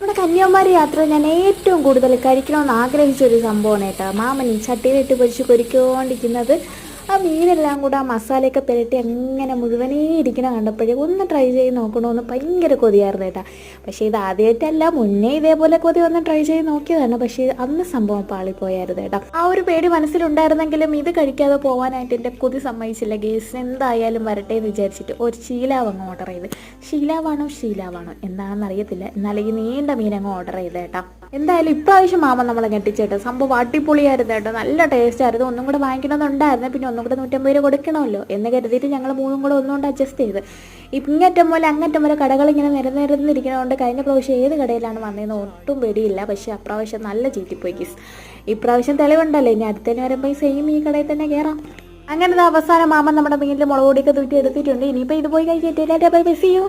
നമ്മുടെ കന്യാകുമാരി യാത്ര ഞാൻ ഏറ്റവും കൂടുതൽ കഴിക്കണമെന്ന് ആഗ്രഹിച്ച ഒരു സംഭവമാണ് കേട്ടോ. മാമൻ ഈ ചട്ടിയിലിട്ട് പൊരിച്ച് പൊരിക്കൊണ്ടിരിക്കുന്നത്, ആ മീനെല്ലാം കൂടെ ആ മസാലയൊക്കെ പുരട്ടി അങ്ങനെ മുഴുവനേ ഇരിക്കണ കണ്ടപ്പോഴേ ഒന്ന് ട്രൈ ചെയ്ത് നോക്കണമെന്ന് ഭയങ്കര കൊതിയായിരുന്നു കേട്ടോ. പക്ഷേ ഇത് ആദ്യമായിട്ടല്ല, മുന്നേ ഇതേപോലെ കൊതി വന്ന് ട്രൈ ചെയ്ത് നോക്കിയതാണ്. പക്ഷേ അന്ന് സംഭവം പാളിപ്പോയായിരുന്നു കേട്ടോ. ആ ഒരു പേടി മനസ്സിലുണ്ടായിരുന്നെങ്കിലും ഇത് കഴിക്കാതെ പോകാനായിട്ട് എൻ്റെ കൊതി സമ്മതിച്ചില്ല. ഗേസ് എന്തായാലും വരട്ടെ എന്ന് വിചാരിച്ചിട്ട് ഒരു ശീലാവ് അങ്ങ് ഓർഡർ ചെയ്ത്. ശീലാവാണോ എന്താണെന്ന് അറിയത്തില്ല, എന്നാലും ഈ നീണ്ട മീൻ അങ്ങ് ഓർഡർ ചെയ്ത് കേട്ടോ. എന്തായാലും ഇപ്രാവശ്യം മാമൻ നമ്മളെ ഞെട്ടിച്ചേട്ടോ. സംഭവം അടിപൊളിയായിരുന്നു കേട്ടോ, നല്ല ടേസ്റ്റ് ആയിരുന്നു. ഒന്നും കൂടെ വാങ്ങിക്കണമെന്നുണ്ടായിരുന്നു, പിന്നെ ഒന്നും കൂടെ 150 രൂപ കൊടുക്കണമല്ലോ എന്ന് കരുതിയിട്ട് ഞങ്ങൾ മൂന്നും കൂടെ ഒന്നുകൊണ്ട് അഡ്ജസ്റ്റ് ചെയ്ത്. ഇങ്ങറ്റം പോലെ അങ്ങറ്റം വരെ കടകൾ ഇങ്ങനെ നിരന്നിരിക്കുന്നതുകൊണ്ട് കഴിഞ്ഞ പ്രാവശ്യം ഏത് കടയിലാണ് വന്നതെന്ന് ഒട്ടും പേടിയില്ല. പക്ഷേ അപ്രാവശ്യം നല്ല ചീറ്റിപ്പോയി കിസ്. ഇപ്രാവശ്യം തെളിവുണ്ടല്ലോ, ഇനി അടുത്തതിന് വരുമ്പോൾ സെയിം ഈ കടയിൽ തന്നെ കയറാം. അങ്ങനത്തെ അവസാനം മാമൻ നമ്മുടെ മീനിൽ മുളക് പൊടിയൊക്കെ തൂറ്റി എടുത്തിട്ടുണ്ട്. ഇനിയിപ്പോൾ ഇത് പോയി കഴിച്ചിട്ടില്ല. Bye bye, see U.